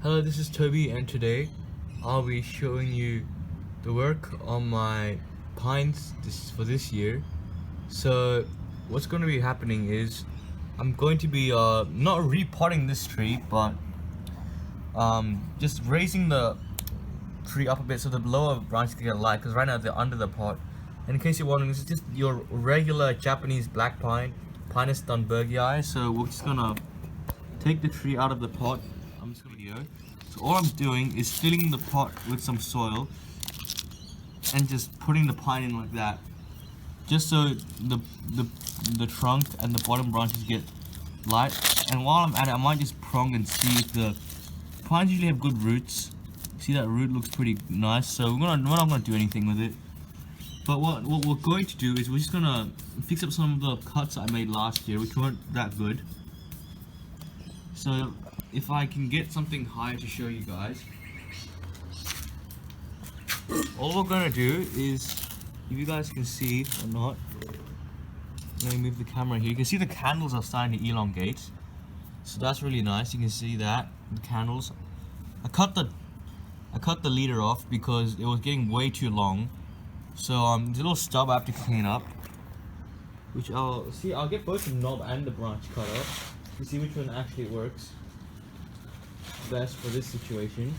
Hello, this is Toby, and today I'll be showing you the work on my pines for this year. So what's going to be happening is I'm going to be not repotting this tree, but just raising the tree up a bit so the lower branches can get light, because right now they're under the pot. And in case you're wondering, this is just your regular Japanese black pine, Pinus dunbergii. So we're just gonna take the tree out of the pot. I'm just gonna So all I'm doing is filling the pot with some soil and just putting the pine in like that, just so the trunk and the bottom branches get light. And while I'm at it, I might just prong and see if the pines usually have good roots. See, that root looks pretty nice, so we're not gonna do anything with it. But what we're going to do is we're just gonna fix up some of the cuts I made last year, which weren't that good. So if I can get something higher to show you guys, all we're gonna do is, if you guys can see or not, let me move the camera here. You can see the candles are starting to elongate, so that's really nice. You can see that the candles. I cut the leader off because it was getting way too long. So there's a little stub I have to clean up, which I'll get both the knob and the branch cut off to see which one actually works best for this situation.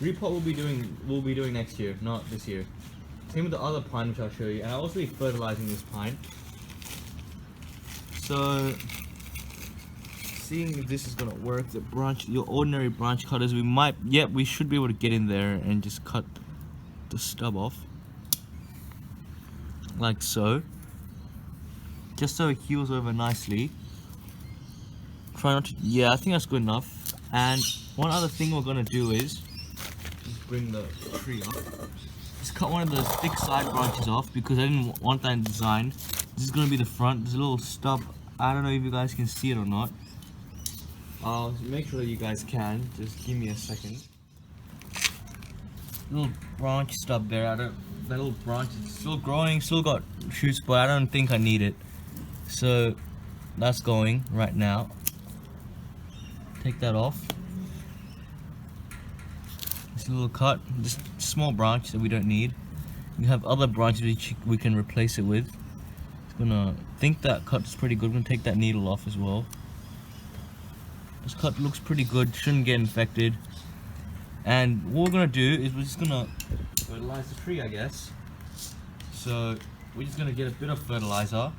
Repot we'll be doing next year, not this year. Same with the other pine, which I'll show you, and I'll also be fertilizing this pine. So seeing if this is gonna work, your ordinary branch cutters, we should be able to get in there and just cut the stub off like so, just so it heals over nicely. Try not to, yeah, I think that's good enough. And one other thing we're gonna do is just bring the tree up. Just cut one of the thick side branches off because I didn't want that in design. This is gonna be the front. There's a little stub. I don't know if you guys can see it or not. I'll make sure that you guys can. Just give me a second. Little branch stub there. That little branch is still growing, still got shoots, but I don't think I need it. So that's going right now. Take that off. This little cut, just small branch that we don't need. We have other branches which we can replace it with. Think that cut is pretty good. I'm gonna take that needle off as well. This cut looks pretty good, shouldn't get infected. And what we're gonna do is we're just gonna fertilize the tree, I guess. So we're just gonna get a bit of fertilizer.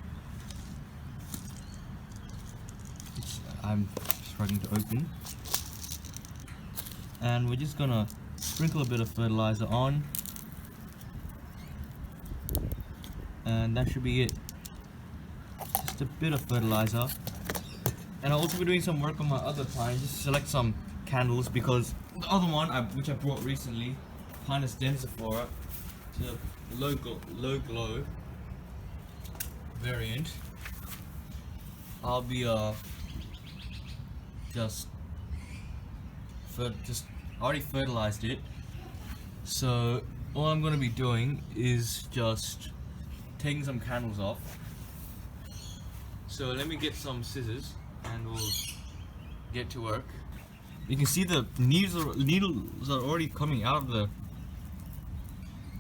I'm struggling to open. And we're just gonna sprinkle a bit of fertilizer on. And that should be it. Just a bit of fertilizer. And I'll also be doing some work on my other pine, just select some candles, because the other one, which I brought recently, Pinus densiflora, the low glow variant, I'll be just already fertilized it. So all I'm going to be doing is just taking some candles off. So let me get some scissors and we'll get to work. You can see the needles are already coming out of the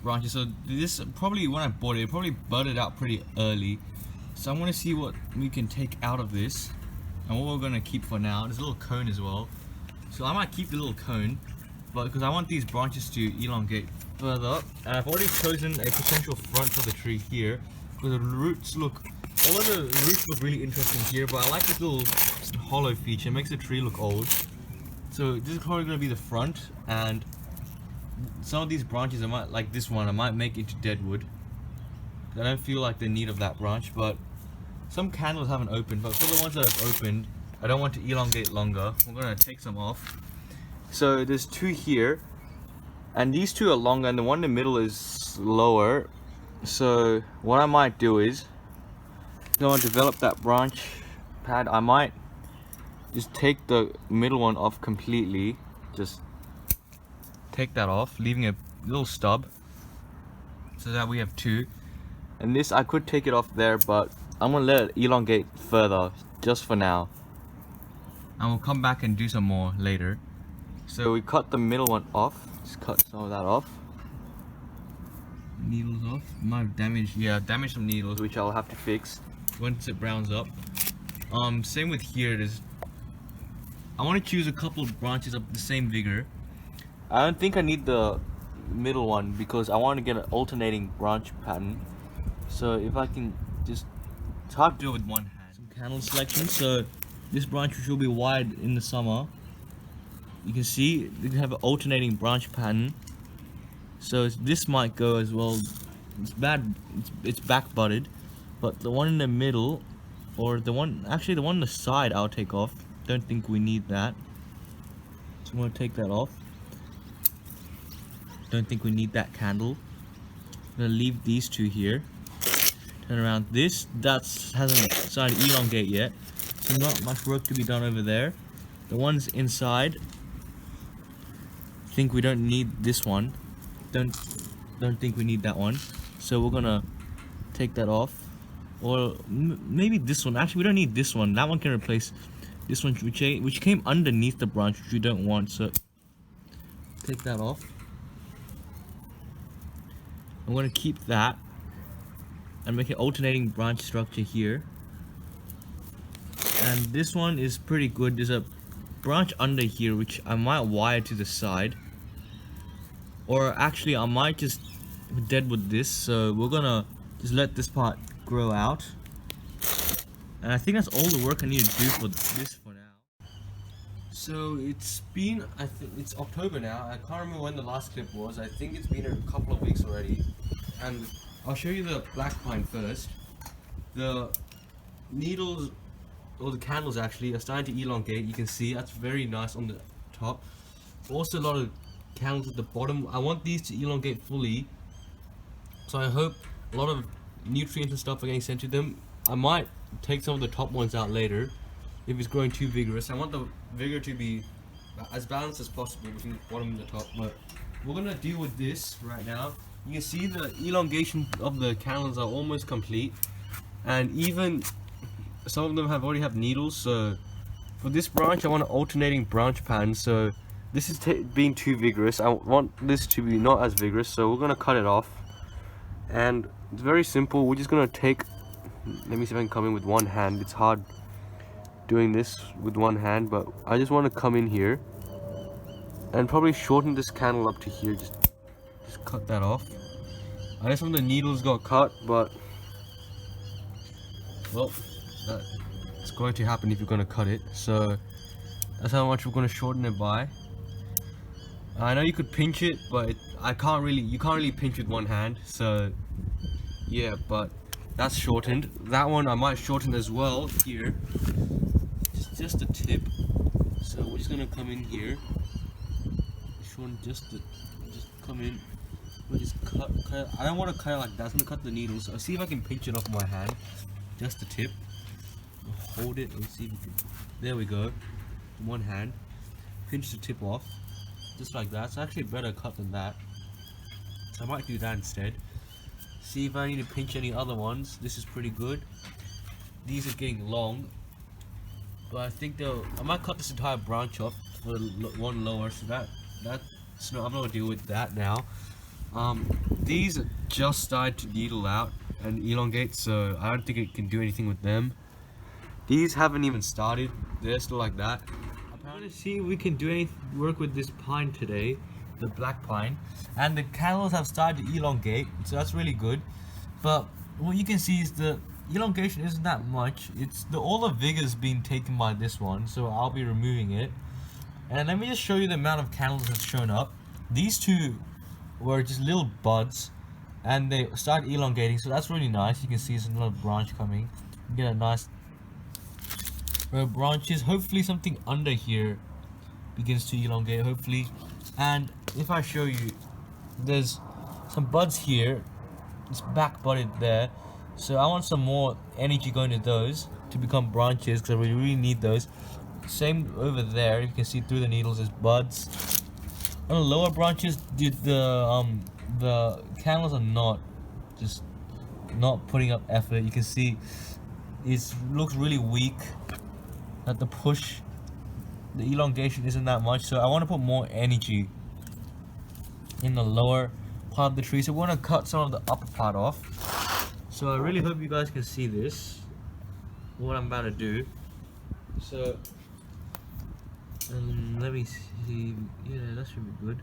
branches. So this, probably when I bought it probably budded out pretty early. So I'm going to see what we can take out of this and what we're going to keep for now. There's a little cone as well. So I might keep the little cone, but because I want these branches to elongate further. And I've already chosen a potential front for the tree here, because the roots look, although the roots look really interesting here, but I like this little hollow feature. It makes the tree look old. So this is probably going to be the front, and some of these branches I might, like this one, I might make into deadwood. I don't feel like the need of that branch, but some candles haven't opened, but for the ones that have opened, I don't want to elongate longer. We're going to take some off. So there's two here, and these two are longer, and the one in the middle is lower. So what I might do is, I'm going to develop that branch pad. I might just take the middle one off completely. Just take that off, leaving a little stub, so that we have two. And this, I could take it off there, but I'm gonna let it elongate further just for now. and we'll come back and do some more later. So we cut the middle one off. Just cut some of that off. Needles off. Might have damaged, yeah, damaged some needles, which I'll have to fix once it browns up. Same with here. I want to choose a couple of branches of the same vigor. I don't think I need the middle one because I want to get an alternating branch pattern. So if I can just, it's hard to do it with one hand. Some candle selection. So this branch which will be wide in the summer. You can see they have an alternating branch pattern. So this might go as well. It's bad. It's back budded, but the one in the middle, or the one on the side, I'll take off. Don't think we need that. So I'm gonna take that off. Don't think we need that candle. I'm gonna leave these two here. Turn around. That hasn't started to elongate yet, so not much work to be done over there. The ones inside, I think we don't need this one. Don't think we need that one. So we're gonna take that off, or maybe this one. Actually, we don't need this one. That one can replace this one, which came underneath the branch, which we don't want. So take that off. I'm gonna keep that and make an alternating branch structure here. And this one is pretty good. There's a branch under here which I might wire to the side, or actually I might just dead with this. So we're gonna just let this part grow out, and I think that's all the work I need to do for this for now. So it's been, I think it's October now. I can't remember when the last clip was. I think it's been a couple of weeks already. And I'll show you the black pine first. The needles, or the candles actually, are starting to elongate. You can see that's very nice on the top. Also a lot of candles at the bottom. I want these to elongate fully, so I hope a lot of nutrients and stuff are getting sent to them. I might take some of the top ones out later if it's growing too vigorous. I want the vigor to be as balanced as possible between the bottom and the top, but we're gonna deal with this right now. You can see the elongation of the candles are almost complete, and even some of them already have needles. So for this branch I want an alternating branch pattern. So this is being too vigorous. I want this to be not as vigorous, so we're gonna cut it off. And it's very simple. We're just gonna take, let me see if I can come in with one hand. It's hard doing this with one hand, but I just want to come in here and probably shorten this candle up to here. Just cut that off. I know some of the needles got cut, but well, that's going to happen if you're going to cut it. So that's how much we're going to shorten it by. I know you could pinch it, but you can't really pinch with one hand. So yeah, but that's shortened. That one I might shorten as well here. Just a tip. So we're just gonna come in here. Shorten just come in. We'll just cut. I don't want to cut it like that. I'm gonna cut the needles. So I'll see if I can pinch it off my hand. Just a tip. We'll hold it and see if we can. There we go. One hand. Pinch the tip off. Just like that. It's actually a better cut than that. So I might do that instead. See if I need to pinch any other ones. This is pretty good. These are getting long, but I think I might cut this entire branch off for one lower. So that's no, I'm not gonna deal with that now. These just started to needle out and elongate, so I don't think it can do anything with them. These haven't even started. They're still like that. I'm gonna see if we can do any work with this pine today, the black pine, and the candles have started to elongate, so that's really good. But what you can see is the elongation isn't that much. It's all the vigor's being taken by this one, so I'll be removing it. And let me just show you the amount of candles that's shown up. These two were just little buds, and they start elongating, so that's really nice. You can see there's another branch coming. You get a nice row of branches. Hopefully something under here begins to elongate, hopefully. And if I show you, there's some buds here. It's back budded there, so I want some more energy going to those to become branches, because we really need those. Same over there. You can see through the needles there's buds. On the lower branches, the candles are not putting up effort. You can see it looks really weak. That the push the elongation isn't that much, so I want to put more energy in the lower part of the tree. So we're going to cut some of the upper part off. So I really hope you guys can see this, what I'm about to do. So let me see. Yeah, that should be good.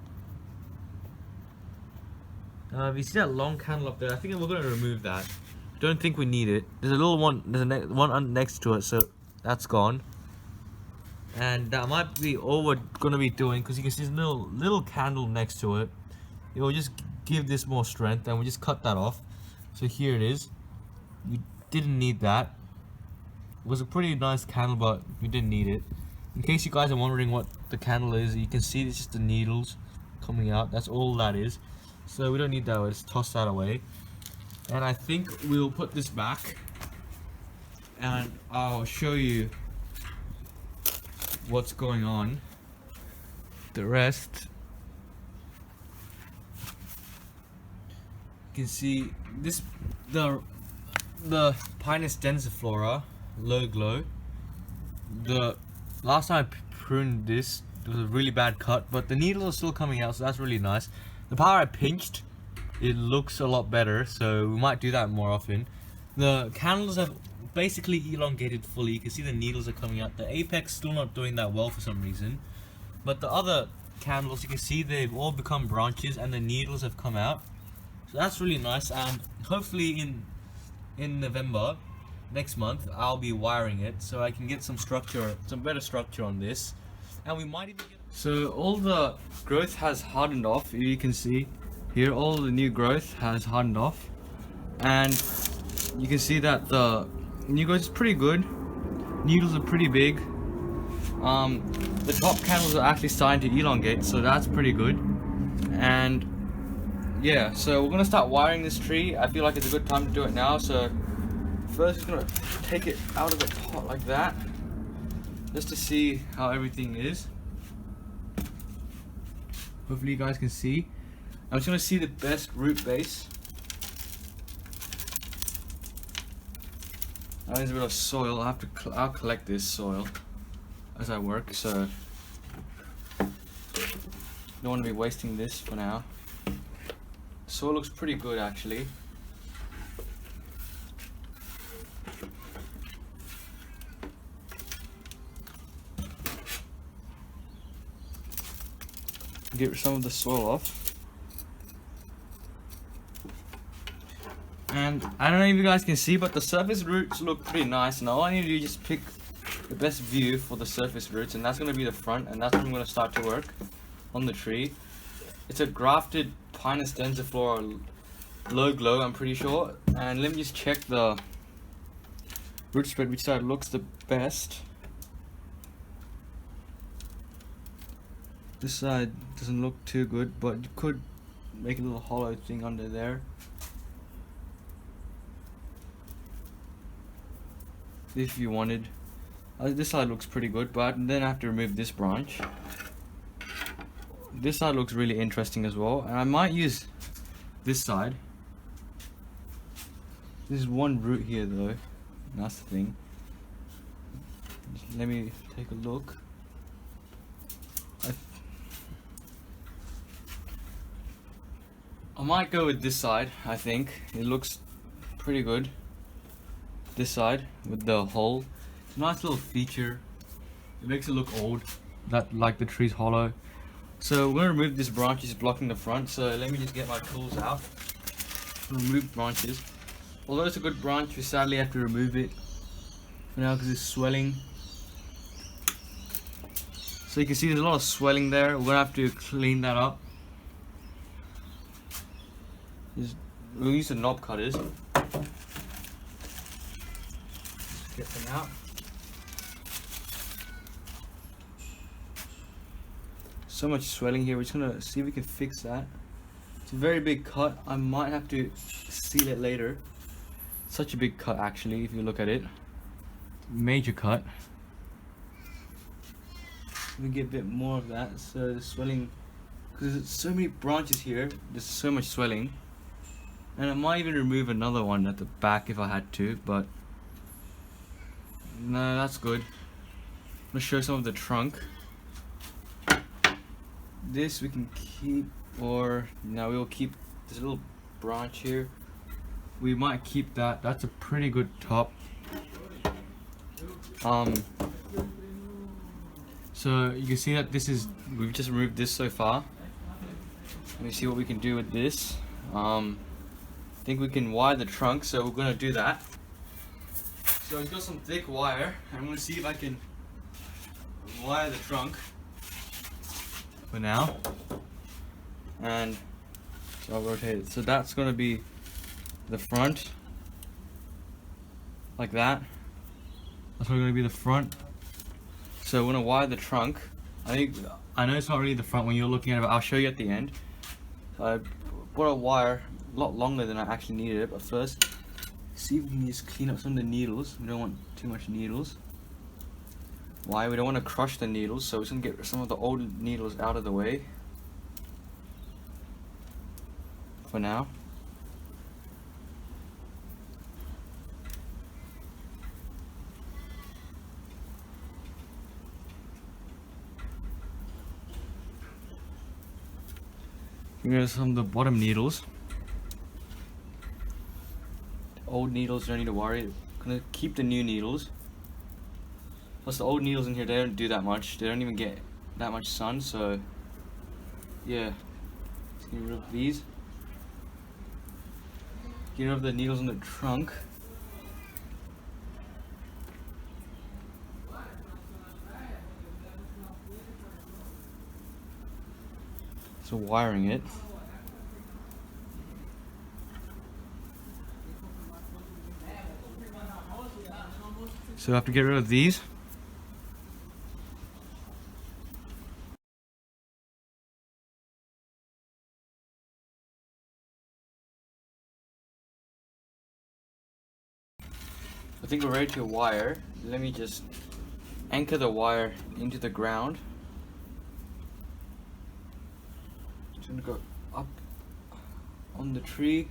If you see that long candle up there, I think we're going to remove that. Don't think we need it. There's a little one, there's a one next to it, so that's gone. And that might be all we're going to be doing, because you can see there's a little candle next to it. It will just give this more strength, and we just cut that off. So here it is. We didn't need that. It was a pretty nice candle, but we didn't need it. In case you guys are wondering what the candle is, you can see it's just the needles coming out. That's all that is. So we don't need that. Let's toss that away. And I think we'll put this back, and I'll show you what's going on. The rest, you can see this, the Pinus densiflora low glow. The last time I pruned this, it was a really bad cut, but the needles are still coming out, so that's really nice. The part I pinched, it looks a lot better, so we might do that more often. The candles have basically elongated fully. You can see the needles are coming out. The apex still not doing that well for some reason, but the other candles, you can see they've all become branches and the needles have come out, so that's really nice. And hopefully in November next month I'll be wiring it so I can get some structure, some better structure on this, and we might even get... So all the growth has hardened off. You can see here all the new growth has hardened off, and you can see that the new growth is pretty good. Needles are pretty big. The top candles are actually starting to elongate, so that's pretty good. And yeah, so we're gonna start wiring this tree. I feel like it's a good time to do it now. So first, just gonna take it out of the pot like that, just to see how everything is. Hopefully you guys can see. I'm just gonna see the best root base. There's a bit of soil. I'll collect this soil as I work, so don't want to be wasting this for now. Soil looks pretty good actually. Get some of the soil off. And I don't know if you guys can see, but the surface roots look pretty nice. And all I need to do is just pick the best view for the surface roots, and that's going to be the front, and that's when I'm going to start to work on the tree. It's a grafted Pinus densiflora low glow, I'm pretty sure. And let me just check the root spread, which side looks the best. This side doesn't look too good, but you could make a little hollow thing under there. If you wanted. This side looks pretty good, but then I have to remove this branch. This side looks really interesting as well, and I might use this side. There's one root here though, that's the thing. Just let me take a look. I might go with this side. I think it looks pretty good. This side with the hole, it's a nice little feature. It makes it look old, that like the tree's hollow. So we're gonna remove this branch, it's blocking the front. So let me just get my tools out. Remove branches. Although it's a good branch, we sadly have to remove it for now because it's swelling. So you can see there's a lot of swelling there. We're gonna have to clean that up. We'll use the knob cutters. Get them out. So much swelling here. We're just gonna see if we can fix that. It's a very big cut. I might have to seal it later. Such a big cut actually, if you look at it. Major cut. We get a bit more of that. So the swelling, because there's so many branches here, there's so much swelling. And I might even remove another one at the back if I had to, but no, that's good. I'm gonna show some of the trunk. this we can keep, or no, we will keep this little branch here. We might keep that. That's a pretty good top. So you can see that this is, we've just removed this so far. Let me see what we can do with this. I think we can wire the trunk, so we're gonna do that. So I've got some thick wire. I'm gonna see if I can wire the trunk for now. And so I'll rotate it. So that's gonna be the front, like that. That's probably gonna be the front. So we're gonna wire the trunk. I know it's not really the front when you're looking at it, but I'll show you at the end. So I brought a wire a lot longer than I actually needed it, but first, see if we can just clean up some of the needles. We don't want too much needles. Why? We don't want to crush the needles, so we're just gonna get some of the old needles out of the way for now. Here's some of the bottom needles. The old needles, don't need to worry. I'm gonna keep the new needles. Plus the old needles in here, they don't do that much. They don't even get that much sun, so yeah. Just get rid of these. Get rid of the needles in the trunk. So wiring it. So I have to get rid of these. I think we're ready to wire. Let me just anchor the wire into the ground. It's gonna go up on the tree.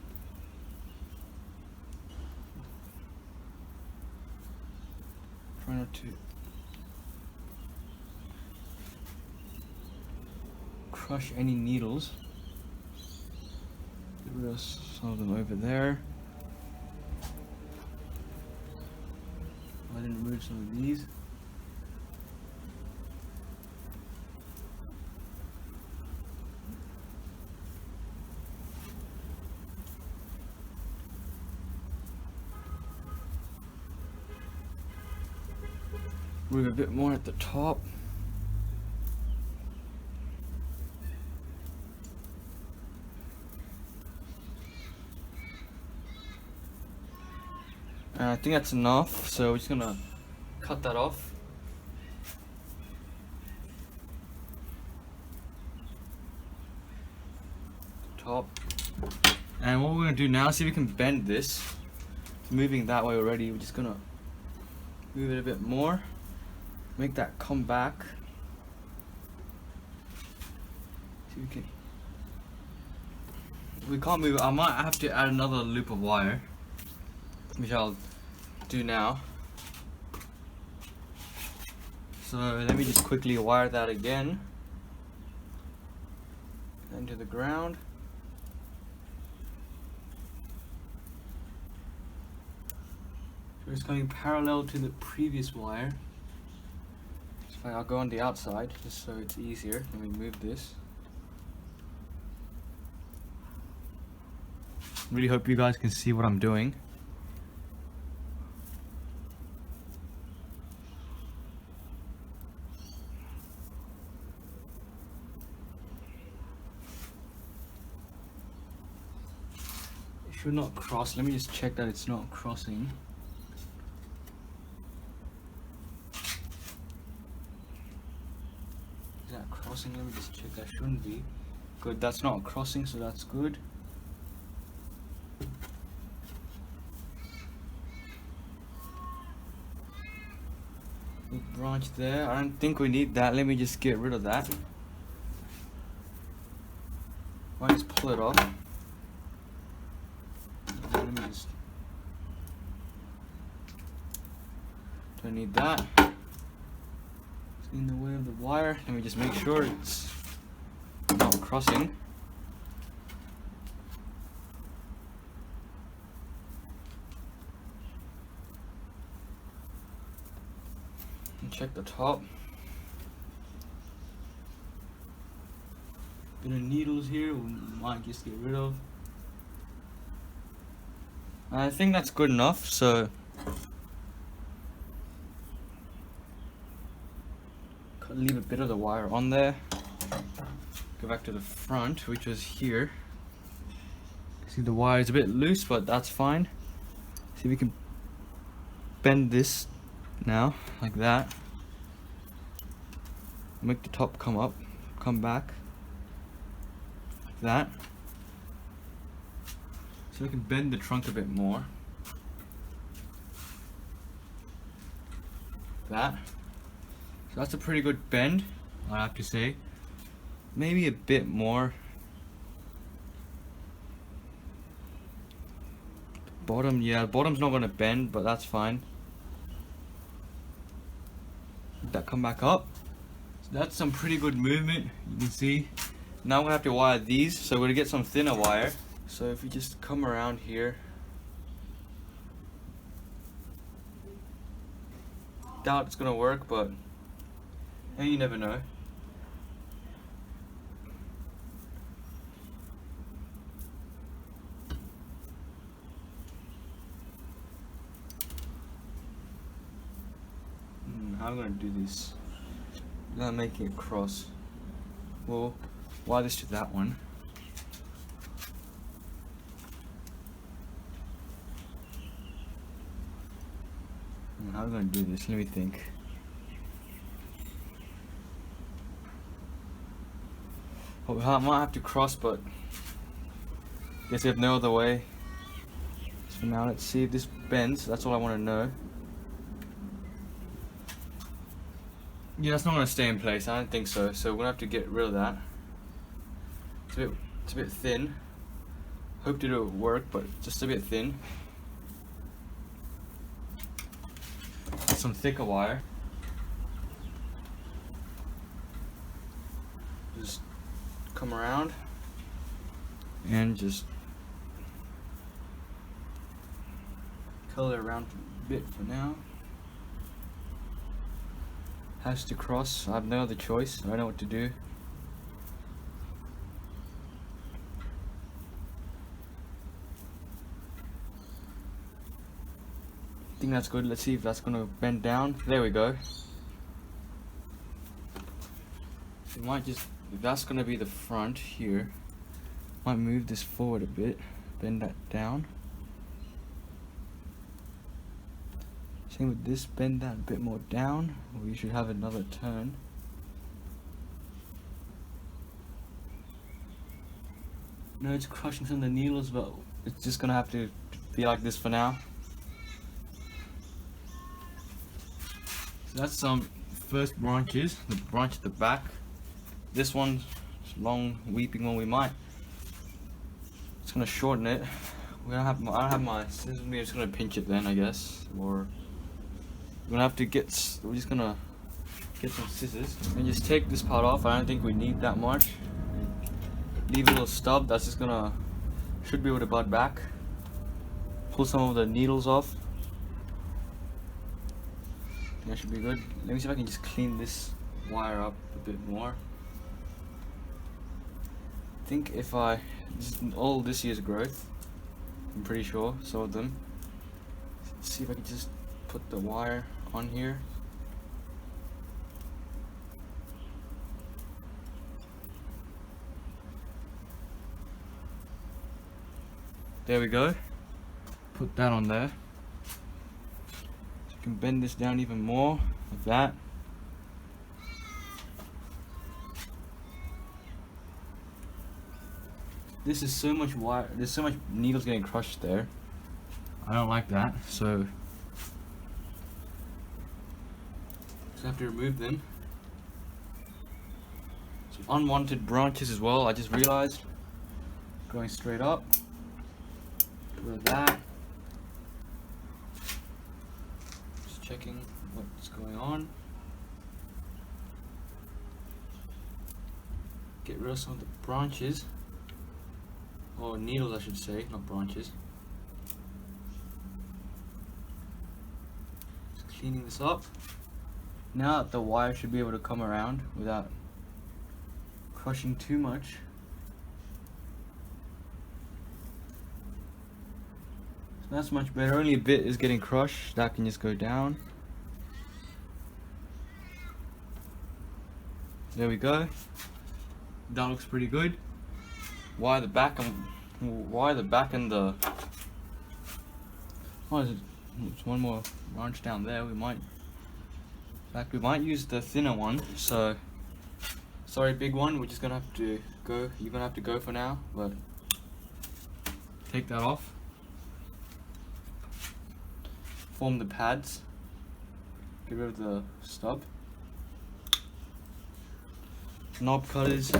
Try not to crush any needles. Get rid of some of them over there. I didn't remove some of these. Move a bit more at the top. And I think that's enough, so we're just gonna cut that off. Top. And what we're gonna do now, see if we can bend this. It's moving that way already. We're just gonna move it a bit more. Make that come back. See if we can. If we can't move it, I might have to add another loop of wire, which I'll do now. So let me just quickly wire that again into the ground. So it's coming parallel to the previous wire. So I'll go on the outside just so it's easier. Let me move this. Really hope you guys can see what I'm doing. It should not cross. Let me just check that it's not crossing. Is that crossing? Let me just check. That shouldn't be. Good, that's not crossing, so that's good. Branch there. I don't think we need that. Let me just get rid of that. I'll just pull it off. Let me just. Don't need that. It's in the way of the wire. Let me just make sure it's crossing. And check the top. Bit of needles here we might just get rid of. I think that's good enough, so leave a bit of the wire on there. Go back to the front, which was here. See, the wire is a bit loose, but that's fine. See, we can bend this now like that. Make the top come up, come back like that. So we can bend the trunk a bit more. That. So that's a pretty good bend, I have to say. Maybe a bit more. Bottom, yeah, bottom's not gonna bend, but that's fine. That come back up. So that's some pretty good movement, you can see. Now we're gonna have to wire these, so we're gonna get some thinner wire. So if we just come around here. Doubt it's gonna work, but hey, you never know. How am I gonna do this? I'm gonna make it cross. Well, wire this to that one. How am I gonna do this? Let me think. Oh, I might have to cross, but guess I have no other way. So for now, let's see if this bends. That's all I want to know. Yeah, that's not gonna stay in place. I don't think so. So we're gonna have to get rid of that. It's a bit thin. Hoped it'll work, but just a bit thin. Some thicker wire. Just come around and just color around a bit for now. Has to cross. I have no other choice. I don't know what to do. I think that's good. Let's see if that's gonna bend down. There we go. So we might just, if that's gonna be the front here, might move this forward a bit, bend that down. Same with this, bend that a bit more down. We should have another turn. No, it's crushing some of the needles, but it's just gonna have to be like this for now. So that's some first branches, the branch at the back. This one's long, weeping one. We might. It's gonna shorten it. I don't have my scissors. We're just gonna pinch it then, I guess, or we're gonna have to get. We're just gonna get some scissors and just take this part off. I don't think we need that much. Leave a little stub. That's just gonna should be able to bud back. Pull some of the needles off. That should be good. Let me see if I can just clean this wire up a bit more. I think if I, all this year's growth, I'm pretty sure, some of them. Let's see if I can just put the wire on here. There we go. Put that on there. You can bend this down even more, like that. This is so much wire, there's so much needles getting crushed there. I don't like that, so just have to remove them. Some unwanted branches as well, I just realized. Going straight up. Get rid of that. Just checking what's going on. get rid of some of the branches, or needles I should say, not branches. Just cleaning this up. Now the wire should be able to come around without crushing too much. So that's much better. Only a bit is getting crushed. That can just go down. There we go. That looks pretty good. Wire the back and the. Oh, there's one more branch down there. We might use the thinner one. So, sorry, big one. We're just gonna have to go. You're gonna have to go for now. But take that off. Form the pads. Get rid of the stub. Knob cutters.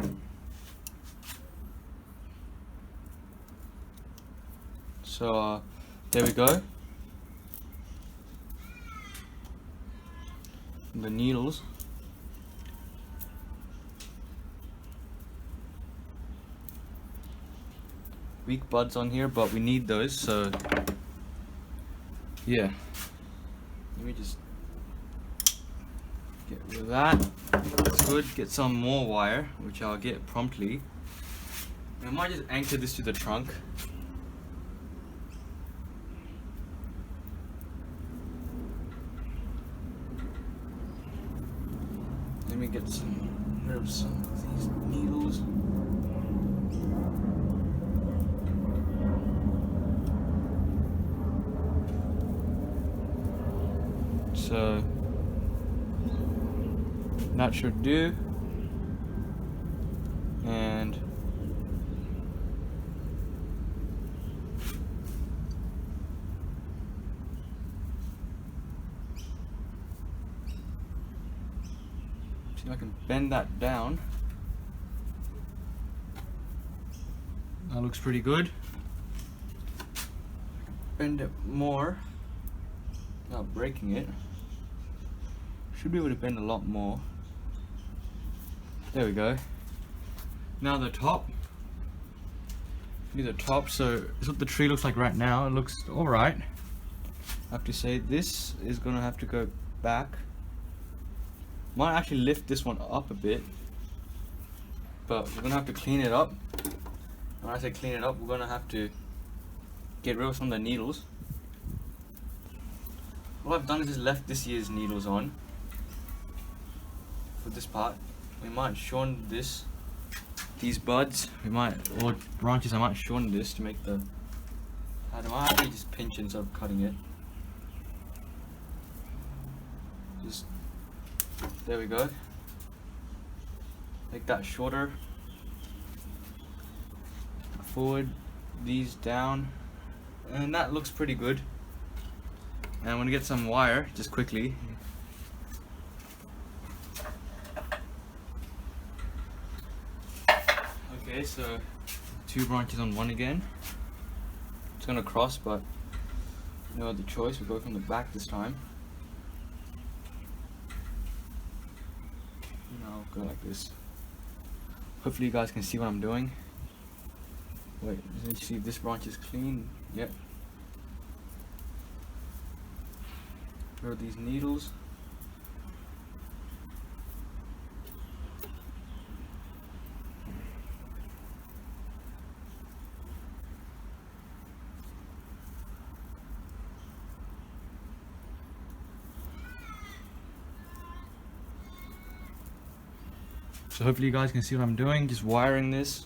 So there we go. The needles. Weak buds on here, but we need those, so yeah. Let me just get rid of that. That's good. Get some more wire, which I'll get promptly. And I might just anchor this to the trunk. Let me get rid of some of these needles. So that should do. And see if I can bend that down. That looks pretty good. Bend it more without breaking it. Should be able to bend a lot more. There we go. Now the top. Look at the top. So this is what the tree looks like right now. It looks alright. I have to say this is gonna have to go back. Might actually lift this one up a bit, but we're gonna have to clean it up. And when I say clean it up, we're gonna have to get rid of some of the needles. What I've done is just left this year's needles on for this part. We might shorten these buds. Or branches. I might shorten this to make the. I might actually just pinch it instead of cutting it. Just there we go. Make that shorter. Forward, these down, and that looks pretty good. And I'm gonna get some wire just quickly. Okay, so 2 branches on one again. It's gonna cross, but no other choice. We go from the back this time. Now go like this. Hopefully you guys can see what I'm doing. Wait, let me see if this branch is clean. Yep. Where are these needles? So hopefully you guys can see what I'm doing, just wiring this.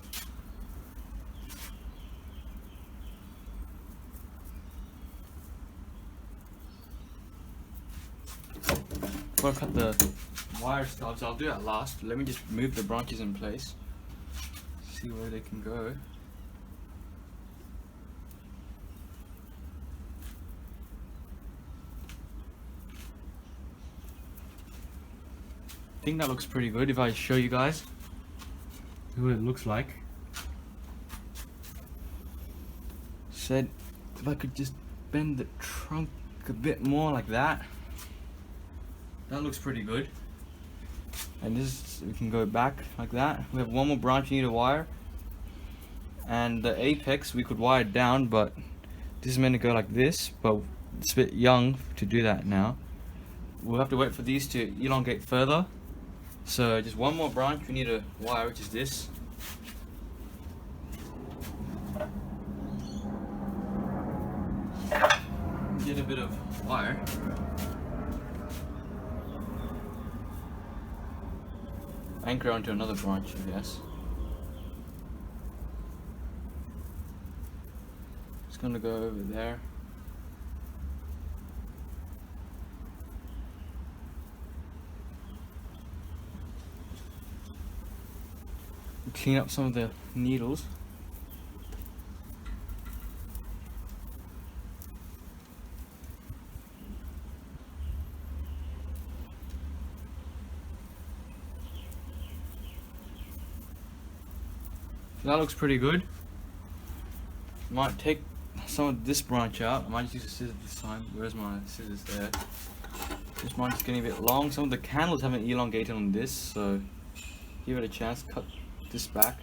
Before I cut the wire stubs, I'll do that last. Let me just move the branches in place. See where they can go. I think that looks pretty good if I show you guys what it looks like. Said if I could just bend the trunk a bit more like that. That looks pretty good. and this we can go back like that. We have one more branch we need to wire, and the apex we could wire down, but this is meant to go like this, but it's a bit young to do that now. We'll have to wait for these to elongate further. So just one more branch we need to wire, which is this. Get a bit of wire. Anchor onto another branch, I guess. It's gonna go over there. Clean up some of the needles. That looks pretty good. Might take some of this branch out. I might just use a scissors this time. Where's my scissors? There. This branch is getting a bit long. Some of the candles haven't elongated on this, so give it a chance. Cut this back.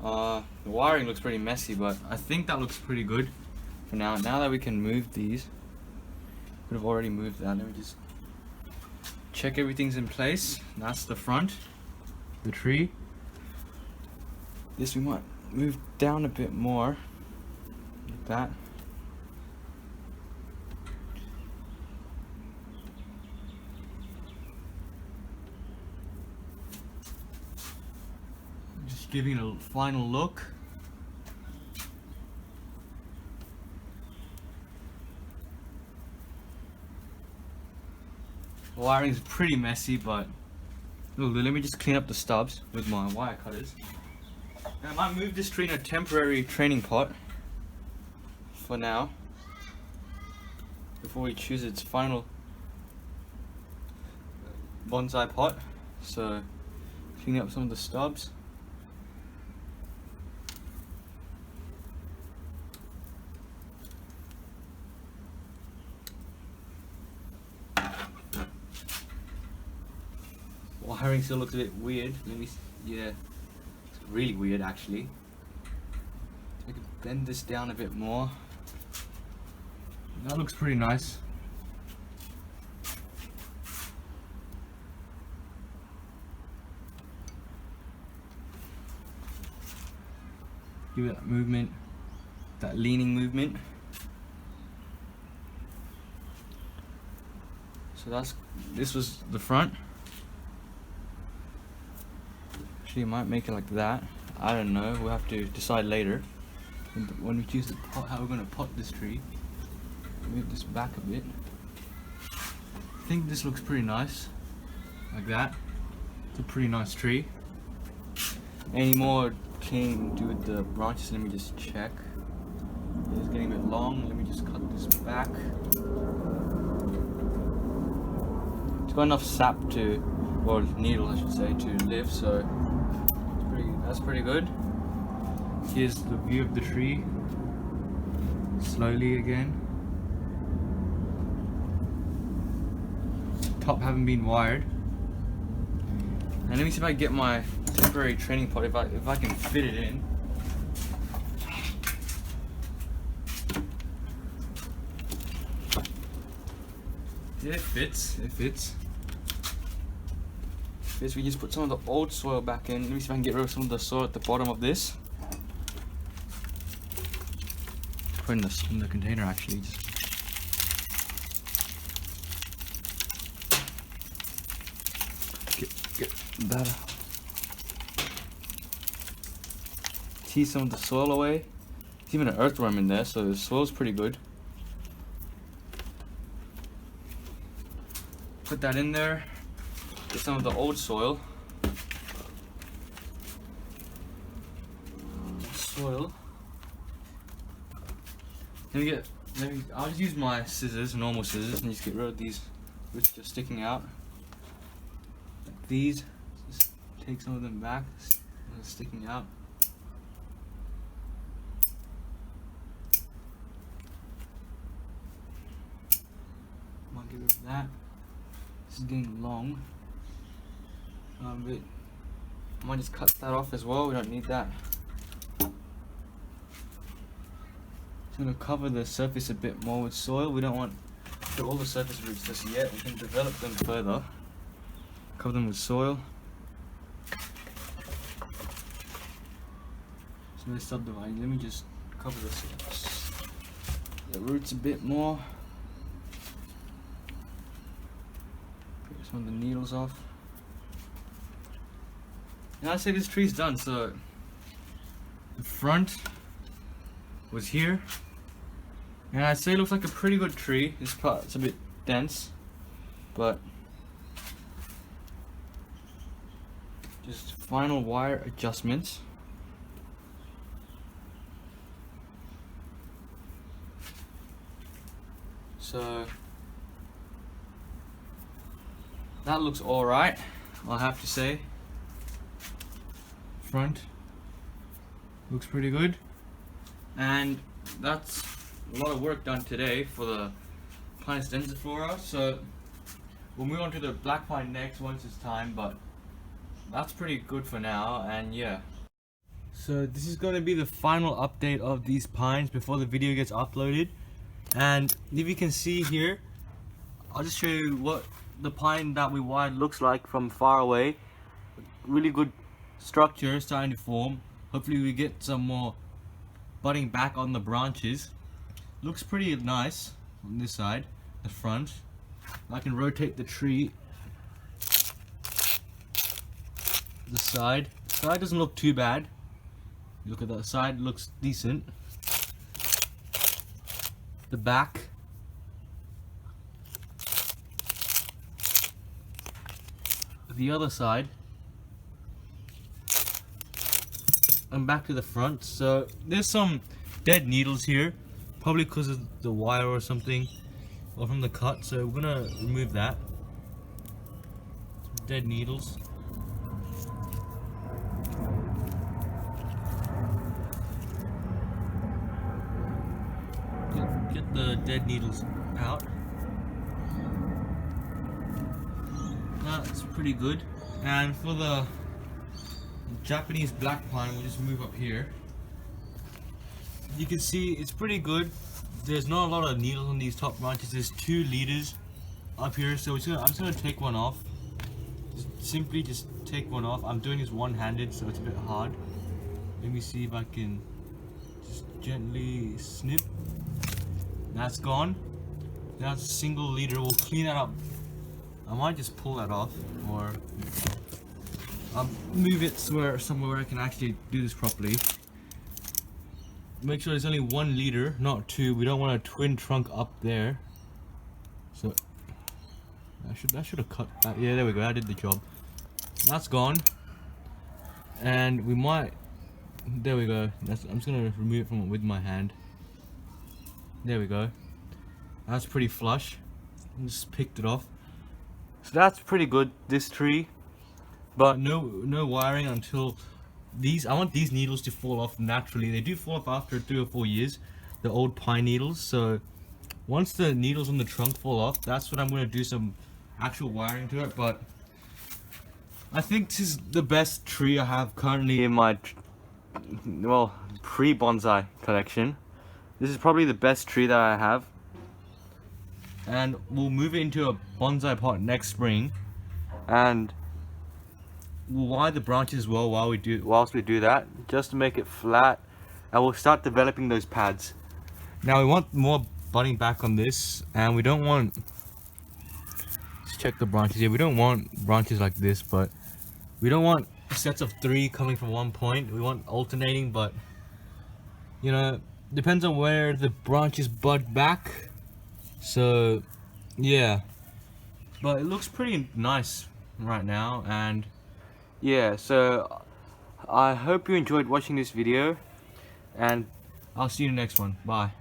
The wiring looks pretty messy, but I think that looks pretty good for now. Now that we can move these, could have already moved that. Let me just check everything's in place. That's the front, the tree. This we might move down a bit more, like that. Just giving it a final look. The wiring is pretty messy, but look, let me just clean up the stubs with my wire cutters. And I might move this tree in a temporary training pot for now, before we choose its final bonsai pot. So clean up some of the stubs. Wiring still looks a bit weird. Let me see. Yeah, it's really weird actually. I can bend this down a bit more. That looks pretty nice. Give it that movement, that leaning movement. So this was the front. You might make it like that. I don't know. We'll have to decide later when we choose the pot, how we're going to pot this tree. Move this back a bit. I think this looks pretty nice, like that. It's a pretty nice tree. Any more cleaning to do with the branches? Let me just check. It's getting a bit long. Let me just cut this back. It's got enough sap to, or needle I should say, to live, so that's pretty good. Here's the view of the tree. Slowly again. Top haven't been wired. And let me see if I can get my temporary training pot, if I can fit it in. Yeah, it fits. It fits. Is we just put some of the old soil back in. Let me see if I can get rid of some of the soil at the bottom of this. Put in the container actually. Just get that out. Tease some of the soil away. There's even an earthworm in there, so the soil's pretty good. Put that in there. Get some of the old soil. I'll just use my scissors, normal scissors, and just get rid of these which are sticking out. Like these. Just take some of them back. They're sticking out. rid of that. This is getting long. I might just cut that off as well. We don't need that. Just gonna cover the surface a bit more with soil. We don't want all the surface roots just yet. We can develop them further. Cover them with soil. So we're subdividing. Let me just cover the roots a bit more. Get some of the needles off. And I say this tree's done. So the front was here. And I'd say it looks like a pretty good tree. This part's a bit dense, but just final wire adjustments. So that looks alright, I'll have to say. Front looks pretty good, and that's a lot of work done today for the Pinus densiflora. So we'll move on to the black pine next once it's time, but that's pretty good for now. And yeah, so this is going to be the final update of these pines before the video gets uploaded. And if you can see here, I'll just show you what the pine that we wired looks like from far away. Really good structure starting to form. Hopefully we get some more budding back on the branches. Looks pretty nice on this side, the front. I can rotate the tree. The side doesn't look too bad. You look at that side, looks decent. The back, the other side, and back to the front. So there's some dead needles here, probably because of the wire or something, or from the cut. So we're gonna remove that. Some dead needles. Get the dead needles out. That's pretty good. And for the Japanese black pine, we'll just move up here. You can see it's pretty good. There's not a lot of needles on these top branches. There's 2 leaders up here, so I'm just gonna take one off. Simply just take one off. I'm doing this one-handed, so it's a bit hard. Let me see if I can just gently snip. That's gone. That's a single leader. We'll clean that up. I might just pull that off, or I'll move it somewhere where I can actually do this properly. Make sure there's only 1 leader, not 2. We don't want a twin trunk up there. So I should have cut that. Yeah, there we go. I did the job. That's gone. And we might. There we go. I'm just gonna remove it from with my hand. There we go. That's pretty flush. I just picked it off. So that's pretty good, this tree. But no wiring until these. I want these needles to fall off naturally. They do fall off after 3 or 4 years, the old pine needles. So once the needles on the trunk fall off, that's when I'm going to do some actual wiring to it. But I think this is the best tree I have currently in my pre-bonsai collection. This is probably the best tree that I have, and we'll move it into a bonsai pot next spring, and we'll wire the branches as well whilst we do that, just to make it flat, and we'll start developing those pads. Now we want more budding back on this, and we don't want, let's check the branches here. We don't want branches like this, but we don't want sets of 3 coming from one point. We want alternating, but you know, depends on where the branches bud back. So yeah, but it looks pretty nice right now. And yeah, so I hope you enjoyed watching this video, and I'll see you in the next one. Bye.